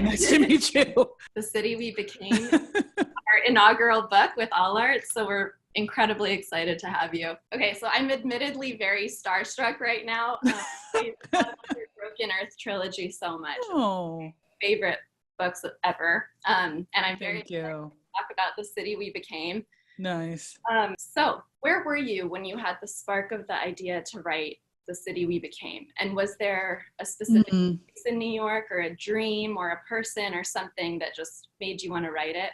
Nice to meet you. The City We Became, our inaugural book with All Arts, so we're incredibly excited to have you. Okay, so I'm admittedly very starstruck right now. I love your Broken Earth trilogy so much. Oh, Favorite books ever. And I'm very thank you. excited to talk about The City We Became. Nice. So where were you when you had the spark of the idea to write The City We Became? And was there a specific place in New York or a dream or a person or something that just made you want to write it?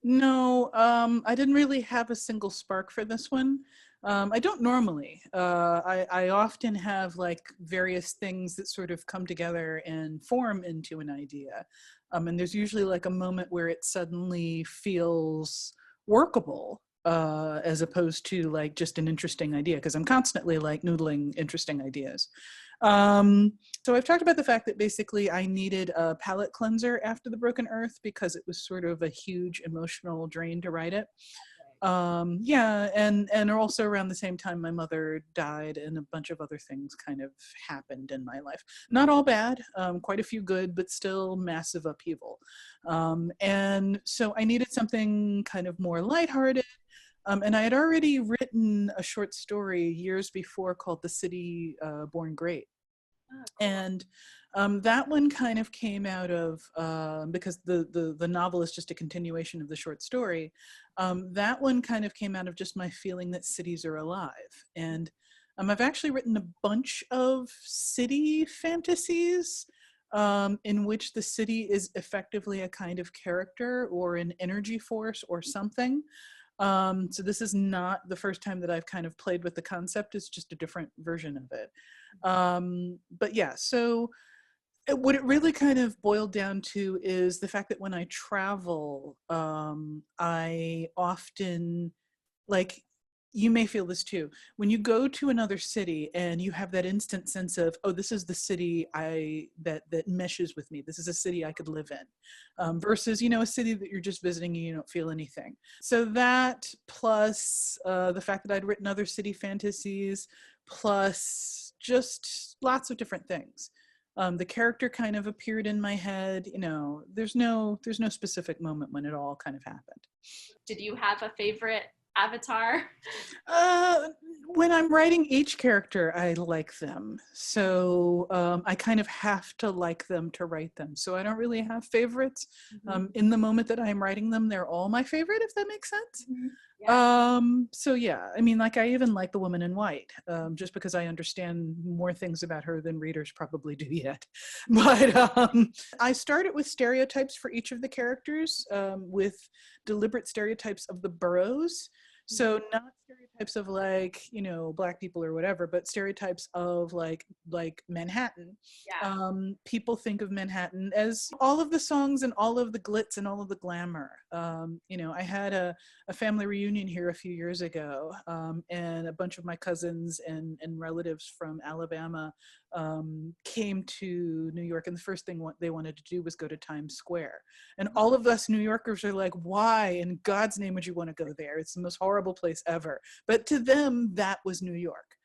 No, I didn't really have a single spark for this one. I don't normally. I often have like various things that sort of come together and form into an idea. And there's usually like a moment where it suddenly feels workable, as opposed to like just an interesting idea, because I'm constantly like noodling interesting ideas. So I've talked about the fact that basically I needed a palate cleanser after the Broken Earth because it was sort of a huge emotional drain to write it. Yeah, and also around the same time my mother died and a bunch of other things kind of happened in my life. Not all bad, quite a few good, but still massive upheaval. And so I needed something kind of more lighthearted. And I had already written a short story years before called The City Born Great. And that one kind of came out of, because the novel is just a continuation of the short story, that one kind of came out of just my feeling that cities are alive. And I've actually written a bunch of city fantasies in which the city is effectively a kind of character or an energy force or something. So this is not the first time that I've kind of played with the concept, it's just a different version of it. But yeah, so what it really kind of boiled down to is the fact that when I travel, I often, like, you may feel this too, when you go to another city and you have that instant sense of, oh, this is the city that meshes with me, this is a city I could live in, versus, you know, a city that you're just visiting and you don't feel anything. So that plus the fact that I'd written other city fantasies, plus just lots of different things. The character kind of appeared in my head, you know, there's no specific moment when it all kind of happened. Did you have a favorite avatar? When I'm writing each character, I like them. So I kind of have to like them to write them. So I don't really have favorites. In the moment that I'm writing them, they're all my favorite, if that makes sense. Yeah. So yeah, I mean, like I even like the woman in white, just because I understand more things about her than readers probably do yet. But I started with stereotypes for each of the characters, with deliberate stereotypes of the boroughs. So not stereotypes of like, you know, Black people or whatever, but stereotypes of like Manhattan. Yeah. People think of Manhattan as all of the songs and all of the glitz and all of the glamour. You know, I had a family reunion here a few years ago, and a bunch of my cousins and relatives from Alabama came to New York, and the first thing they wanted to do was go to Times Square. And all of us New Yorkers are like, why in God's name would you want to go there? It's the most horrible place ever. But to them, that was New York.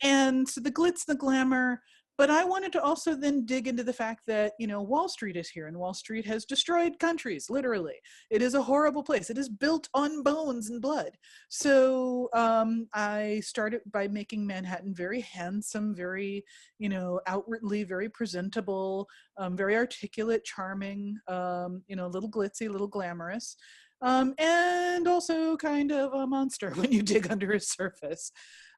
And so the glitz, the glamour, but I wanted to also then dig into the fact that, you know, Wall Street is here and Wall Street has destroyed countries, literally. It is a horrible place. It is built on bones and blood. So I started by making Manhattan very handsome, very, you know, outwardly very presentable, very articulate, charming, you know, a little glitzy, a little glamorous. And also kind of a monster when you dig under his surface.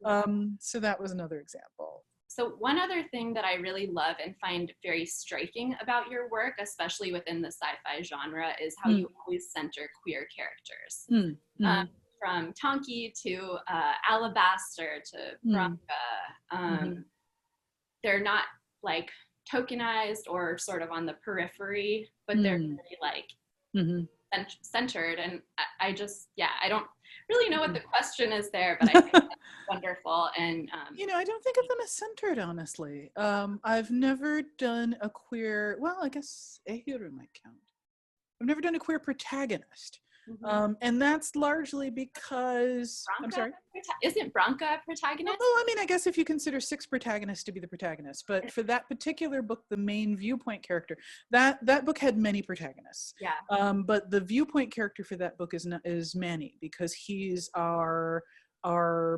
So that was another example. So one other thing that I really love and find very striking about your work, especially within the sci-fi genre, is how you always center queer characters. From Tonki to Alabaster to Bronca. They're not like tokenized or sort of on the periphery, but they're really like centered. And I just, yeah, I don't really know what the question is there, but I think that's wonderful. And you know, I don't think of them as centered, honestly. I've never done a queer, well, I guess Ehiro might count. I've never done a queer protagonist. And that's largely because, I'm sorry? Isn't Branca a Well, protagonist? I mean, I guess if you consider 6 protagonists to be the protagonists, but for that particular book, the main viewpoint character, that book had many protagonists. Yeah. But the viewpoint character for that book is Manny, because he's our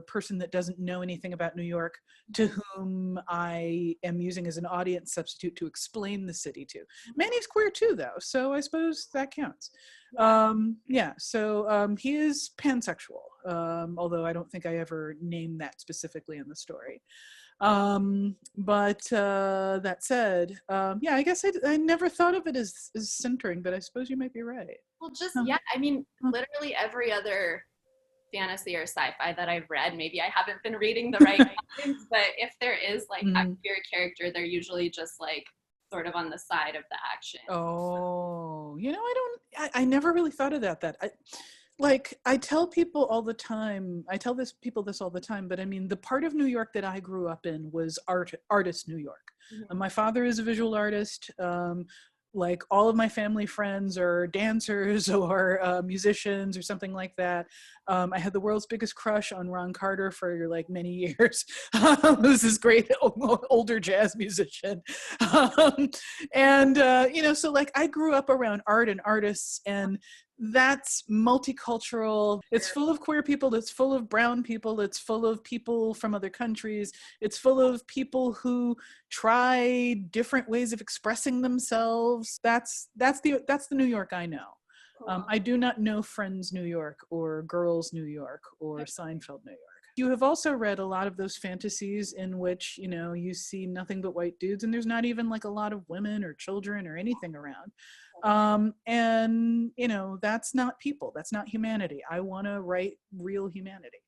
person that doesn't know anything about New York, to whom I am using as an audience substitute to explain the city to. Manny's queer too, though, so I suppose that counts. So he is pansexual, although I don't think I ever named that specifically in the story. But that said, yeah, I guess I never thought of it as centering, but I suppose you might be right. Well, yeah, I mean, literally every other fantasy or sci-fi that I've read, maybe I haven't been reading the right things, but if there is like a queer character, they're usually just like sort of on the side of the action. Oh, I never really thought of that. I tell people all the time, people this all the time, but I mean, the part of New York that I grew up in was artist New York. My father is a visual artist. Like all of my family friends are dancers or musicians or something like that. I had the world's biggest crush on Ron Carter for like many years. Who's this great older jazz musician. So like I grew up around art and artists, and that's multicultural. It's full of queer people, it's full of brown people, it's full of people from other countries, it's full of people who try different ways of expressing themselves. That's the New York I know. I do not know Friends New York or Girls New York or Seinfeld New York. You have also read a lot of those fantasies in which, you see nothing but white dudes, and there's not even like a lot of women or children or anything around. And that's not people, that's not humanity. I want to write real humanity.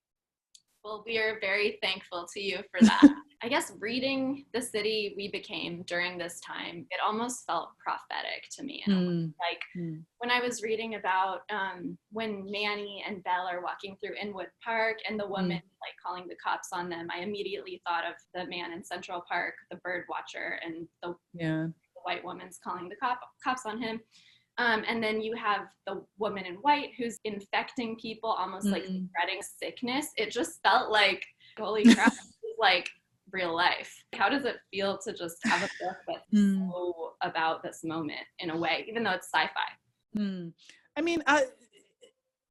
Well, we are very thankful to you for that. I guess reading The City We Became during this time, it almost felt prophetic to me. When I was reading about when Manny and Belle are walking through Inwood Park and the woman like calling the cops on them, I immediately thought of the man in Central Park, the bird watcher, and the white woman's calling the cops on him. And then you have the woman in white who's infecting people, almost like spreading sickness. It just felt like, holy crap, this is like real life. How does it feel to just have a book that's so about this moment in a way, even though it's sci-fi? I mean,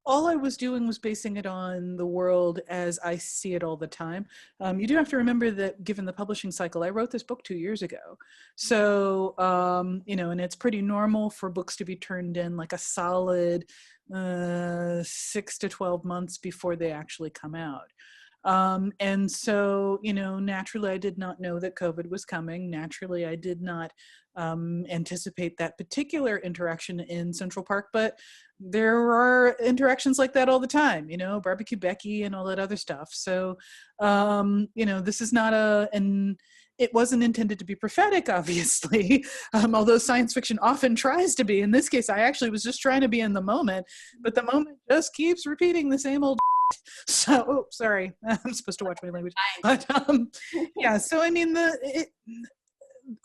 all I was doing was basing it on the world as I see it all the time. You do have to remember that given the publishing cycle, I wrote this book 2 years ago. So, and it's pretty normal for books to be turned in like a solid 6 to 12 months before they actually come out. And so, naturally, I did not know that COVID was coming. Naturally, I did not anticipate that particular interaction in Central Park, but there are interactions like that all the time, Barbecue Becky and all that other stuff. So, this is not it wasn't intended to be prophetic, obviously, although science fiction often tries to be. In this case, I actually was just trying to be in the moment, but the moment just keeps repeating the same old. So, sorry, I'm supposed to watch my language. But yeah, so I mean,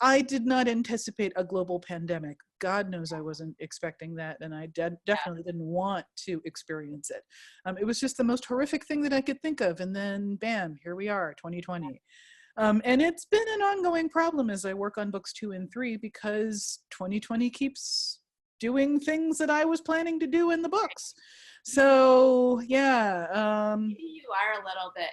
I did not anticipate a global pandemic. God knows I wasn't expecting that, and I definitely didn't want to experience it. It was just the most horrific thing that I could think of, and then bam, here we are, 2020. And it's been an ongoing problem as I work on books 2 and 3, because 2020 keeps doing things that I was planning to do in the books. So yeah. Maybe you are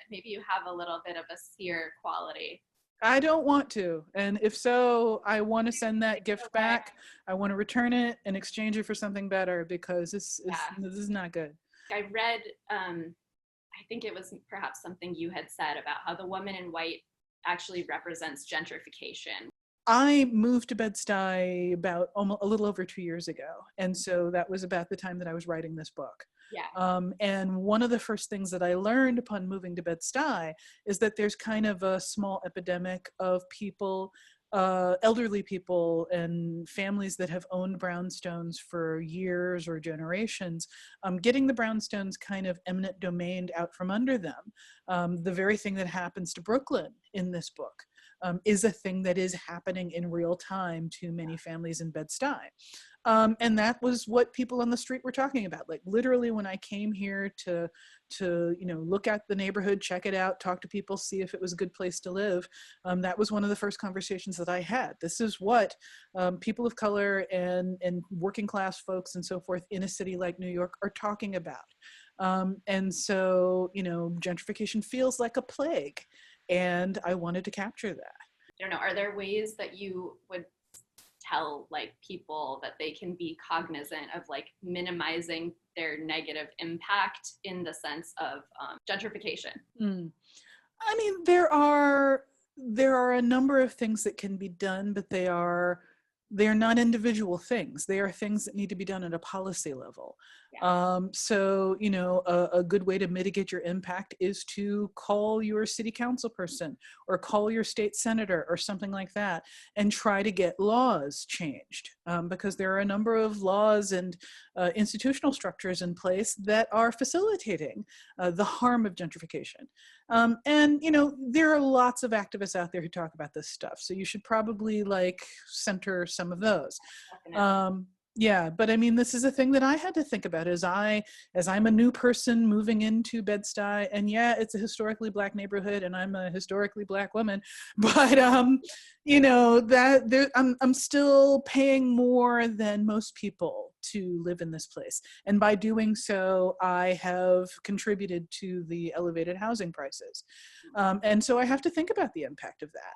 maybe you have a little bit of a seer quality. I don't want to. And if so, I want to send that gift back. I want to return it and exchange it for something better, because this is not good. I read, I think it was perhaps something you had said about how the woman in white actually represents gentrification. I moved to Bed-Stuy about a little over 2 years ago. And so that was about the time that I was writing this book. Yeah. And one of the first things that I learned upon moving to Bed-Stuy is that there's kind of a small epidemic of people, elderly people and families that have owned brownstones for years or generations, getting the brownstones kind of eminent domained out from under them. The very thing that happens to Brooklyn in this book. is a thing that is happening in real time to many families in Bed-Stuy. And that was what people on the street were talking about. Like literally when I came here to look at the neighborhood, check it out, talk to people, see if it was a good place to live, that was one of the first conversations that I had. This is what people of color and working class folks and so forth in a city like New York are talking about. And so, gentrification feels like a plague, and I wanted to capture that. I don't know, are there ways that you would tell like people that they can be cognizant of like minimizing their negative impact in the sense of gentrification? I mean, there are a number of things that can be done, but they are not individual things. They are things that need to be done at a policy level. Yeah. So, a good way to mitigate your impact is to call your city council person or call your state senator or something like that and try to get laws changed, because there are a number of laws and institutional structures in place that are facilitating the harm of gentrification. And, there are lots of activists out there who talk about this stuff. So you should probably center some of those. Yeah, but I mean, this is a thing that I had to think about as I'm a new person moving into Bed-Stuy, and yeah, it's a historically Black neighborhood, and I'm a historically Black woman, but I'm still paying more than most people to live in this place, and by doing so, I have contributed to the elevated housing prices, and so I have to think about the impact of that.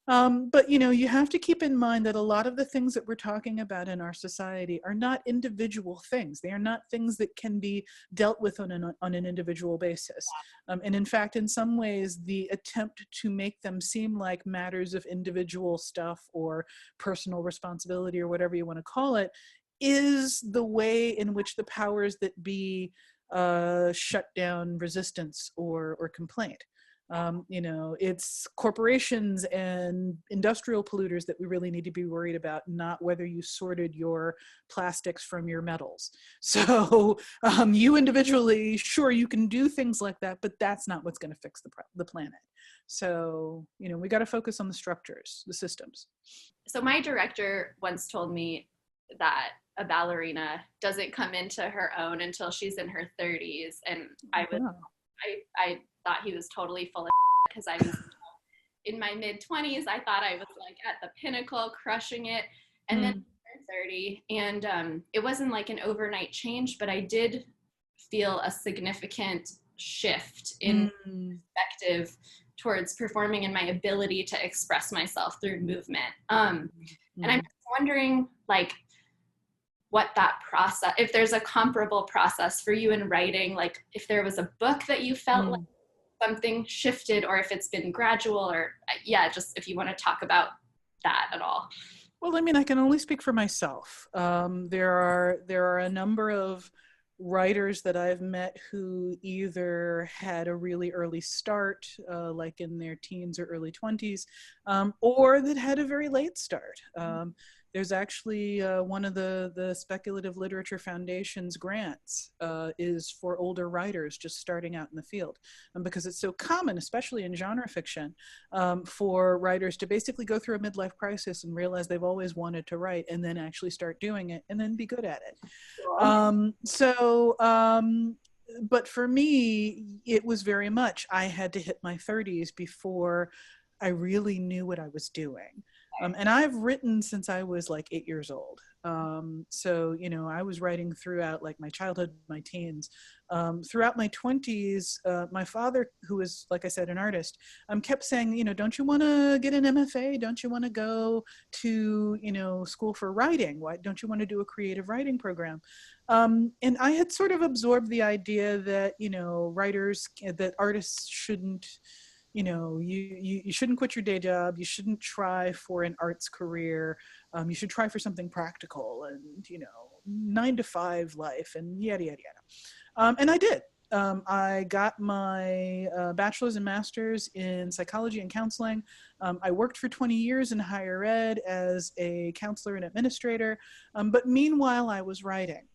But you have to keep in mind that a lot of the things that we're talking about in our society are not individual things. They are not things that can be dealt with on an individual basis. And in fact, in some ways, the attempt to make them seem like matters of individual stuff or personal responsibility or whatever you want to call it is the way in which the powers that be shut down resistance or complaint. It's corporations and industrial polluters that we really need to be worried about, not whether you sorted your plastics from your metals. So you individually, sure, you can do things like that, but that's not what's going to fix the planet. So, we got to focus on the structures, the systems. So my director once told me that a ballerina doesn't come into her own until she's in her 30s. And I thought he was totally full of because I was in my mid-20s. I thought I was at the pinnacle, crushing it. And then I turned 30, and it wasn't like an overnight change, but I did feel a significant shift in perspective towards performing and my ability to express myself through movement. And I'm wondering what that process, if there's a comparable process for you in writing, if there was a book that you felt like something shifted, or if it's been gradual, or just if you want to talk about that at all. Well, I mean, I can only speak for myself. There are a number of writers that I've met who either had a really early start, like in their teens or early 20s, or that had a very late start. There's actually one of the Speculative Literature Foundation's grants is for older writers just starting out in the field, because it's so common, especially in genre fiction, for writers to basically go through a midlife crisis and realize they've always wanted to write and then actually start doing it and then be good at it. But for me, it was very much, I had to hit my 30s before I really knew what I was doing. And I've written since I was 8 years old. So, I was writing throughout my childhood, my teens. Throughout my 20s, my father, who was, like I said, an artist, kept saying, don't you want to get an MFA? Don't you want to go to, school for writing? Why don't you want to do a creative writing program? And I had sort of absorbed the idea that, that artists shouldn't, you shouldn't quit your day job. You shouldn't try for an arts career. You should try for something practical and, 9-to-5 life and yada, yada, yada. And I did. I got my bachelor's and master's in psychology and counseling. I worked for 20 years in higher ed as a counselor and administrator. But meanwhile, I was writing.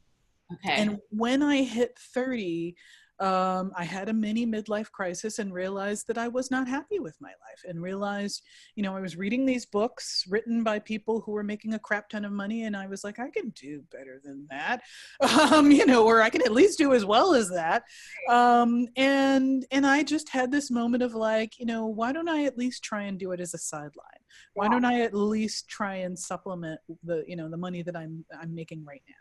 Okay. And when I hit 30, I had a mini midlife crisis and realized that I was not happy with my life, and realized, I was reading these books written by people who were making a crap ton of money, and I was like, I can do better than that, or I can at least do as well as that. And I just had this moment of like, why don't I at least try and do it as a sideline? Why don't I at least try and supplement the money that I'm making right now?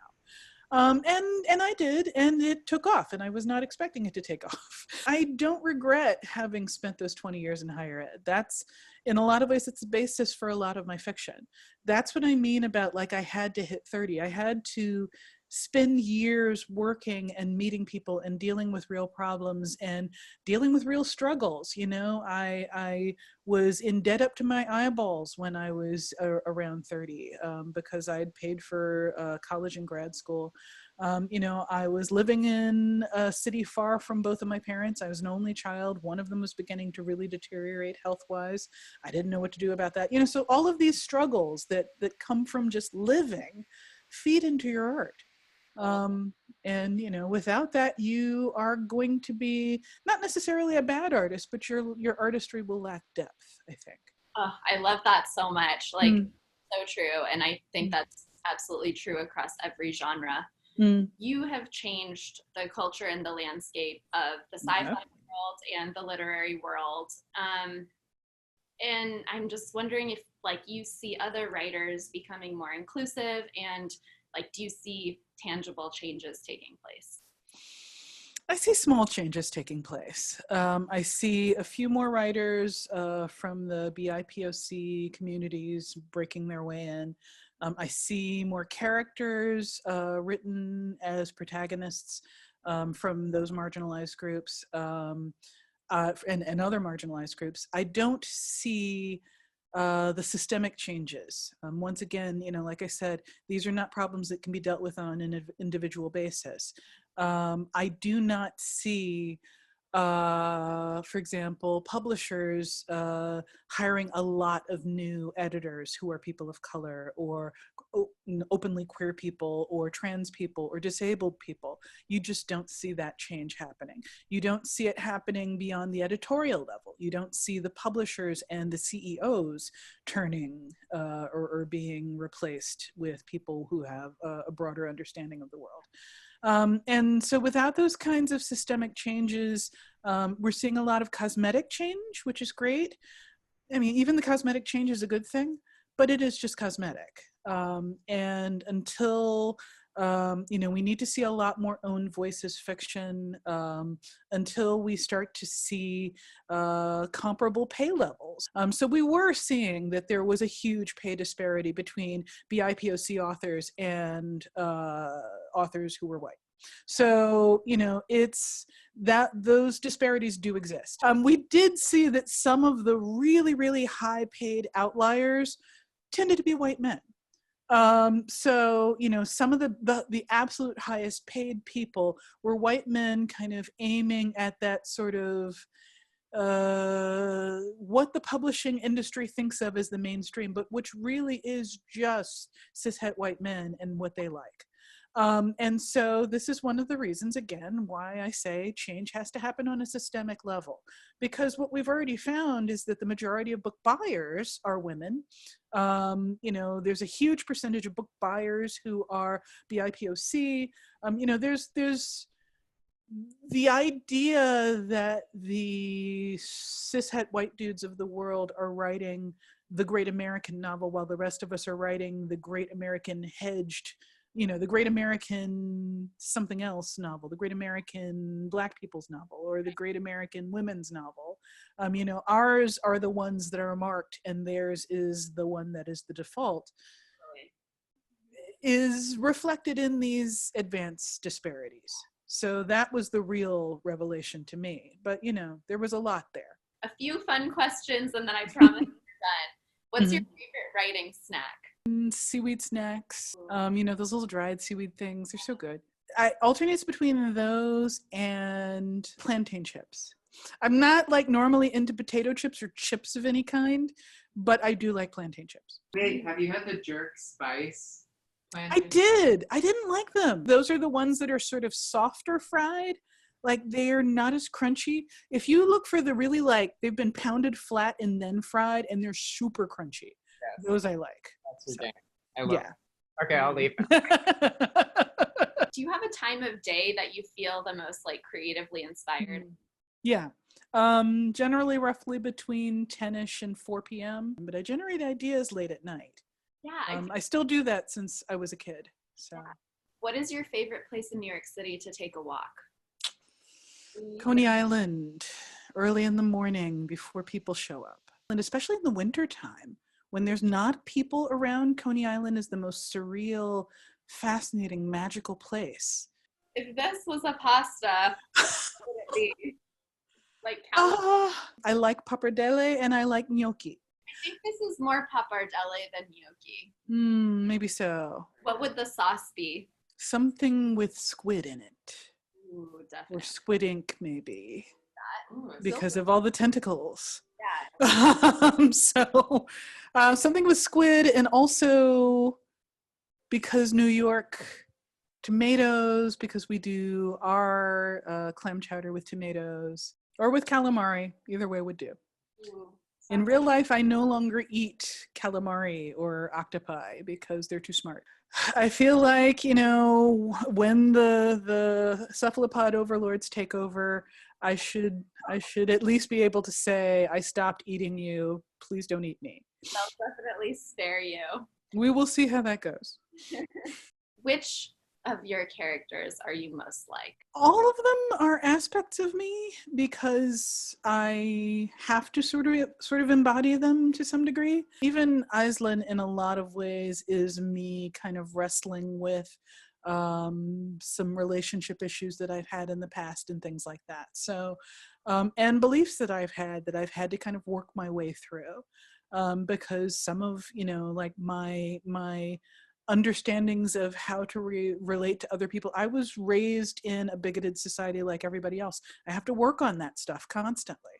And I did, and it took off, and I was not expecting it to take off. I don't regret having spent those 20 years in higher ed. That's, in a lot of ways, it's the basis for a lot of my fiction. That's what I mean about, like, I had to hit 30. I had to spend years working and meeting people and dealing with real problems and dealing with real struggles. I was in debt up to my eyeballs when I was around 30, because I had paid for college and grad school. I was living in a city far from both of my parents. I was an only child. One of them was beginning to really deteriorate health-wise. I didn't know what to do about that. So all of these struggles that come from just living feed into your art. And without that, you are going to be not necessarily a bad artist, but your artistry will lack depth, I think. Oh, I love that so much. Like, so true. And I think that's absolutely true across every genre. You have changed the culture and the landscape of the sci-fi world and the literary world. And I'm just wondering if, like, you see other writers becoming more inclusive, and like, do you see tangible changes taking place? I see small changes taking place. I see a few more writers from the BIPOC communities breaking their way in. I see more characters written as protagonists from those marginalized groups and other marginalized groups. I don't see the systemic changes. Once again, like I said, these are not problems that can be dealt with on an individual basis. I do not see, for example, publishers hiring a lot of new editors who are people of color, or openly queer people, or trans people, or disabled people. You just don't see that change happening. You don't see it happening beyond the editorial level. You don't see the publishers and the CEOs turning or being replaced with people who have a broader understanding of the world. And so without those kinds of systemic changes, we're seeing a lot of cosmetic change, which is great. I mean, even the cosmetic change is a good thing, but it is just cosmetic. And until, we need to see a lot more own voices fiction until we start to see comparable pay levels. So we were seeing that there was a huge pay disparity between BIPOC authors and authors who were white. So, it's that those disparities do exist. We did see that some of the really, really high paid outliers tended to be white men. So, some of the absolute highest paid people were white men, kind of aiming at that sort of what the publishing industry thinks of as the mainstream, but which really is just cishet white men and what they like. And so this is one of the reasons, again, why I say change has to happen on a systemic level, because what we've already found is that the majority of book buyers are women. There's a huge percentage of book buyers who are BIPOC. There's the idea that the cishet white dudes of the world are writing the great American novel while the rest of us are writing the great American hedged, the great American something else novel, the great American Black people's novel, or the great American women's novel. Ours are the ones that are marked, and theirs is the one that is the default, is reflected in these advanced disparities. So that was the real revelation to me. But, there was a lot there. A few fun questions, and then I promise you're done. What's your favorite writing snack? Seaweed snacks, those little dried seaweed things, they're so good. I alternates between those and plantain chips. I'm not like normally into potato chips or chips of any kind, but I do like plantain chips. Wait, have you had the jerk spice plantain? I did. I didn't like them. Those are the ones that are sort of softer fried. like they're not as crunchy. If you look for the really like, they've been pounded flat and then fried and they're super crunchy. Yes. Those I like. That's your So, thing. I love yeah. it. Okay, I'll leave. Do you have a time of day that you feel the most like creatively inspired? Yeah. Generally roughly between 10ish and 4 p.m. But I generate ideas late at night. Yeah. I still do that since I was a kid. So. Yeah. What is your favorite place in New York City to take a walk? Coney Island, early in the morning before people show up. And especially in the winter time, when there's not people around, Coney Island is the most surreal, fascinating, magical place. If this was a pasta, what would it be? Like I like pappardelle and I like gnocchi. I think this is more pappardelle than gnocchi. Maybe so. What would the sauce be? Something with squid in it. Ooh, definitely. Or squid ink, maybe. Ooh, Because of all the tentacles. Yeah. So something with squid, and also because New York, tomatoes, because we do our clam chowder with tomatoes or with calamari. Either way would do. Ooh, In real life, I no longer eat calamari or octopi because they're too smart. I feel like, when the cephalopod overlords take over, I should at least be able to say, I stopped eating you. Please don't eat me. they'll definitely spare you. We will see how that goes. Which of your characters are you most like? All of them are aspects of me because I have to sort of embody them to some degree. Even Aislinn, in a lot of ways, is me kind of wrestling with some relationship issues that I've had in the past and things like that. So, and beliefs that I've had to kind of work my way through, because some of like my understandings of how to relate to other people. I was raised in a bigoted society like everybody else. I have to work on that stuff constantly.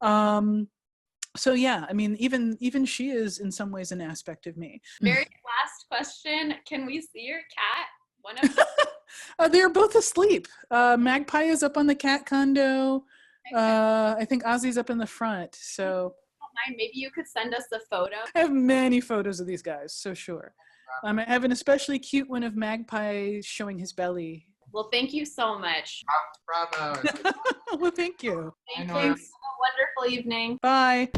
So yeah, I mean, even she is in some ways an aspect of me. Very last question. Can we see your cat? One of them? They're both asleep. Magpie is up on the cat condo. I think Ozzy's up in the front. So Mind, maybe you could send us a photo. I have many photos of these guys, so sure. I have an especially cute one of Magpie showing his belly. Well, thank you so much. Bravo. Well, thank you. Thanks. Have a wonderful evening. Bye.